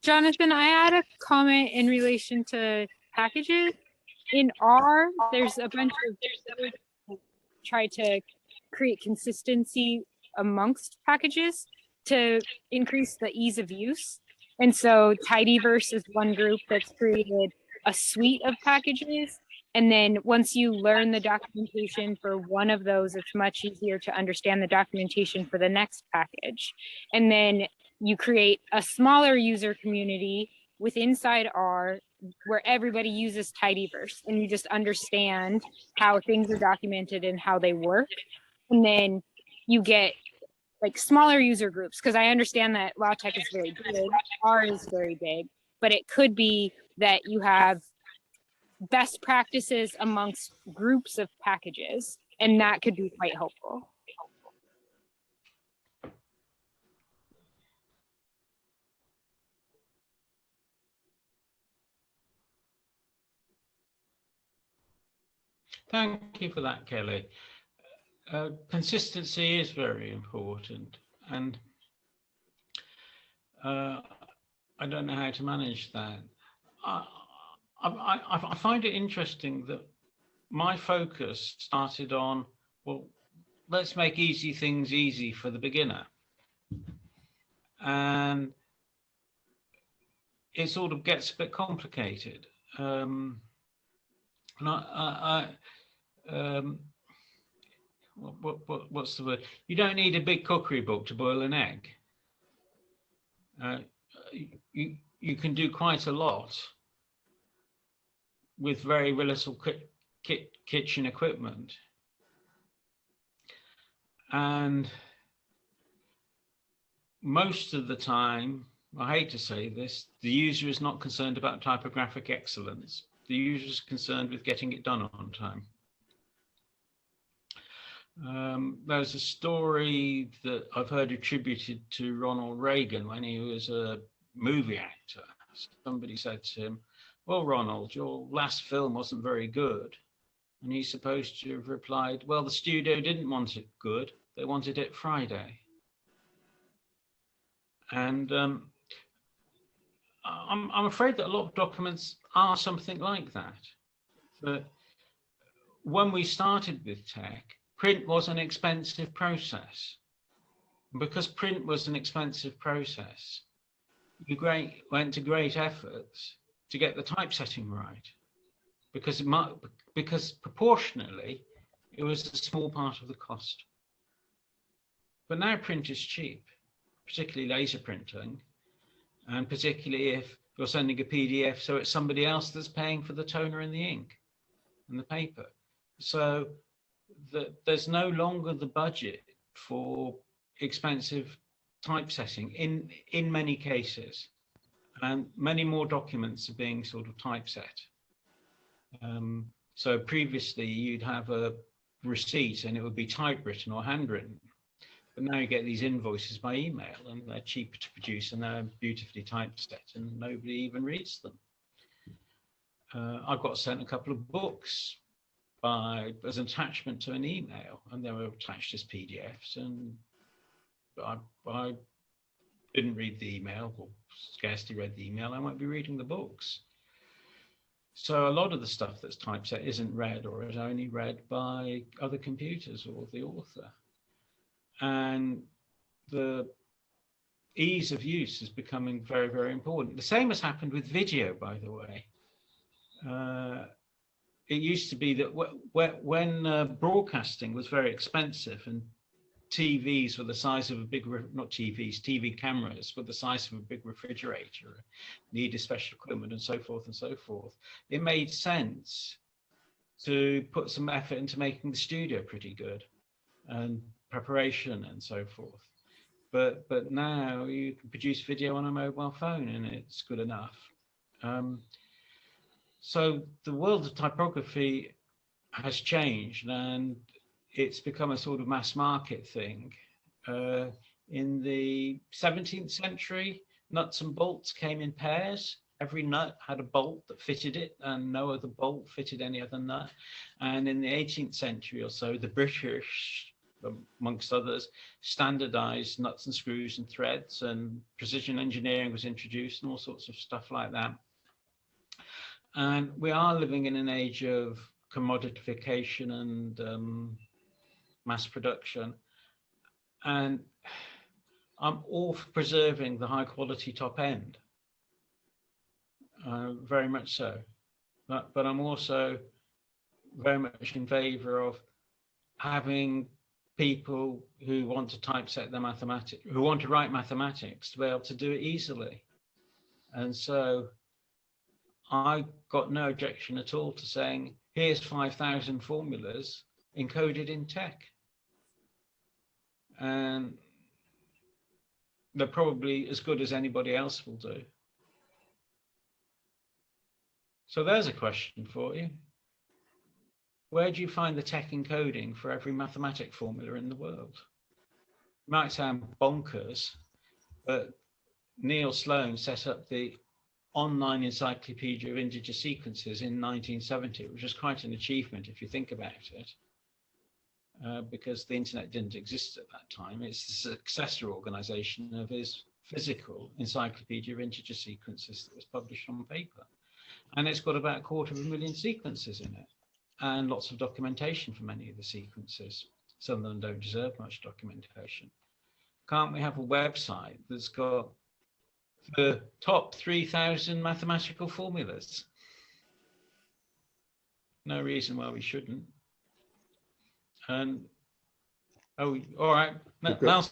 Jonathan, I had a comment in relation to packages. In R, there's a bunch of try to create consistency amongst packages to increase the ease of use. And so Tidyverse is one group that's created a suite of packages. And then once you learn the documentation for one of those, it's much easier to understand the documentation for the next package. And then you create a smaller user community with inside R where everybody uses Tidyverse and you just understand how things are documented and how they work. And then you get like smaller user groups, because I understand that LaTeX is very big, R is very big, but it could be that you have best practices amongst groups of packages, and that could be quite helpful. Thank you for that, Kelly. Consistency is very important, and I don't know how to manage that. I find it interesting that my focus started on, well, let's make easy things easy for the beginner. And it sort of gets a bit complicated. And what's the word? You don't need a big cookery book to boil an egg. You can do quite a lot with very little kitchen equipment. And most of the time, I hate to say this, the user is not concerned about typographic excellence. The user is concerned with getting it done on time. There's a story that I've heard attributed to Ronald Reagan when he was a movie actor. Somebody said to him, well, Ronald, your last film wasn't very good. And he's supposed to have replied, well, the studio didn't want it good. They wanted it Friday. And I'm afraid that a lot of documents are something like that. But when we started with tech, print was an expensive process. And because print was an expensive process, you went to great efforts to get the typesetting right, because proportionally, it was a small part of the cost. But now print is cheap, particularly laser printing, and particularly if you're sending a PDF, so it's somebody else that's paying for the toner and the ink and the paper. So there's no longer the budget for expensive typesetting in many cases, and many more documents are being sort of typeset. So previously you'd have a receipt and it would be typewritten or handwritten, but now you get these invoices by email and they're cheaper to produce and they're beautifully typeset and nobody even reads them. I got sent a couple of books as an attachment to an email, and they were attached as PDFs, and I didn't read the email, or scarcely read the email. I won't be reading the books. So a lot of the stuff that's typeset isn't read, or is only read by other computers or the author. And the ease of use is becoming very, very important. The same has happened with video, by the way. It used to be that when broadcasting was very expensive and TVs were the size of a big, not TVs, TV cameras were the size of a big refrigerator, needed special equipment and so forth and so forth, it made sense to put some effort into making the studio pretty good and preparation and so forth. But now you can produce video on a mobile phone and it's good enough. So the world of typography has changed and it's become a sort of mass market thing. In the 17th century, nuts and bolts came in pairs. Every nut had a bolt that fitted it and no other bolt fitted any other nut. And in the 18th century or so, the British amongst others, standardized nuts and screws and threads, and precision engineering was introduced and all sorts of stuff like that. And we are living in an age of commodification and mass production. And I'm all for preserving the high quality top end, very much so. But I'm also very much in favor of having people who want to typeset their mathematics, who want to write mathematics, to be able to do it easily. And so I got no objection at all to saying, here's 5,000 formulas encoded in TeX. And they're probably as good as anybody else will do. So there's a question for you. Where do you find the TeX encoding for every mathematic formula in the world? It might sound bonkers, but Neil Sloan set up the online encyclopedia of integer sequences in 1970, which was quite an achievement if you think about it, because the internet didn't exist at that time. It's the successor organization of his physical encyclopedia of integer sequences that was published on paper. And it's got about 250,000 sequences in it, and lots of documentation for many of the sequences. Some of them don't deserve much documentation. Can't we have a website that's got the top 3,000 mathematical formulas? No reason why we shouldn't. And oh, all right. Now,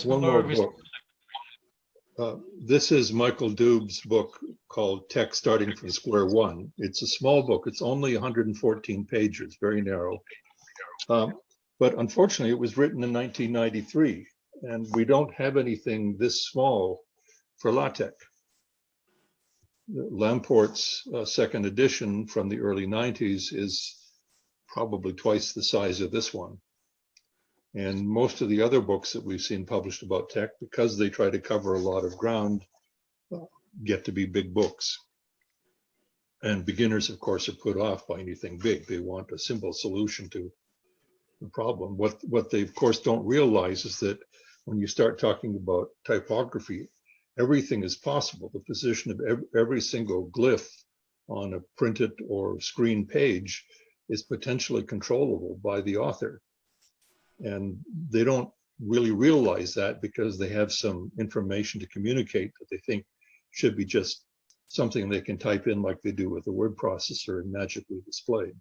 one more book. This is Michael Dub's book called TeX Starting from Square One. It's a small book. It's only 114 pages, very narrow. But unfortunately, it was written in 1993, and we don't have anything this small for LaTeX. Lamport's second edition from the early 90s is probably twice the size of this one. And most of the other books that we've seen published about TeX, because they try to cover a lot of ground, get to be big books. And beginners, of course, are put off by anything big. They want a simple solution to the problem. What they, of course, don't realize is that when you start talking about typography, everything is possible. The position of every single glyph on a printed or screen page is potentially controllable by the author. And they don't really realize that because they have some information to communicate that they think should be just something they can type in like they do with a word processor and magically displayed.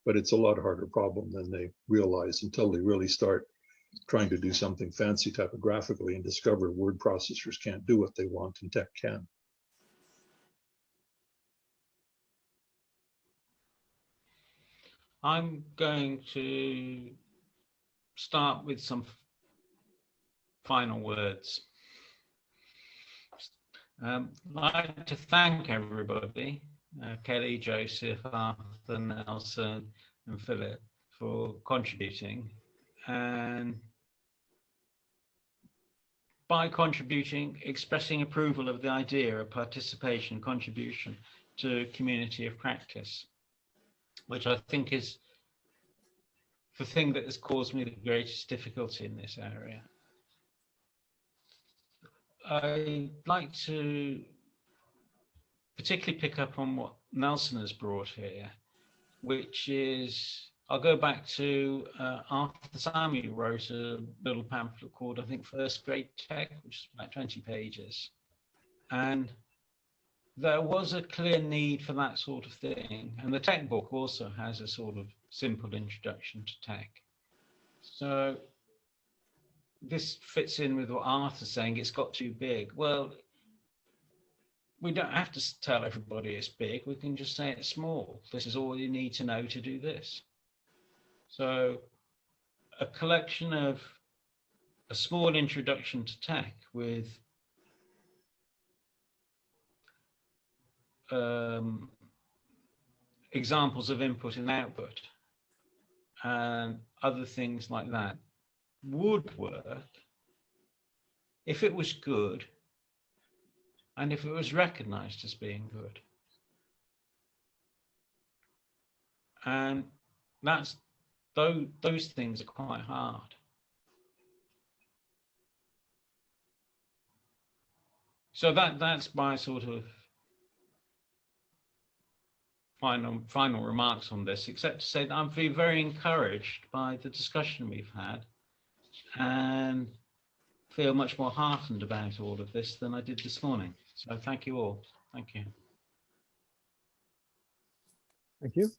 But it's a lot harder problem than they realize until they really start trying to do something fancy typographically and discover word processors can't do what they want and TeX can. I'm going to start with some final words. I'd like to thank everybody, Kelly, Joseph, Arthur, Nelson, and Philip, for contributing. And by contributing, expressing approval of the idea of participation, contribution to a community of practice, which I think is the thing that has caused me the greatest difficulty in this area. I'd like to particularly pick up on what Nelson has brought here, which is, I'll go back to Arthur Samuel wrote a little pamphlet called, I think, First Grade TeX, which is about 20 pages. And there was a clear need for that sort of thing. And the TeX book also has a sort of simple introduction to TeX. So this fits in with what Arthur's saying, it's got too big. Well, we don't have to tell everybody it's big. We can just say it's small. This is all you need to know to do this. So a collection of a small introduction to TeX with examples of input and output and other things like that would work if it was good and if it was recognized as being good. And that's those things are quite hard. So that's my sort of final remarks on this, except to say that I'm feeling very encouraged by the discussion we've had, and feel much more heartened about all of this than I did this morning. So thank you all. Thank you. Thank you.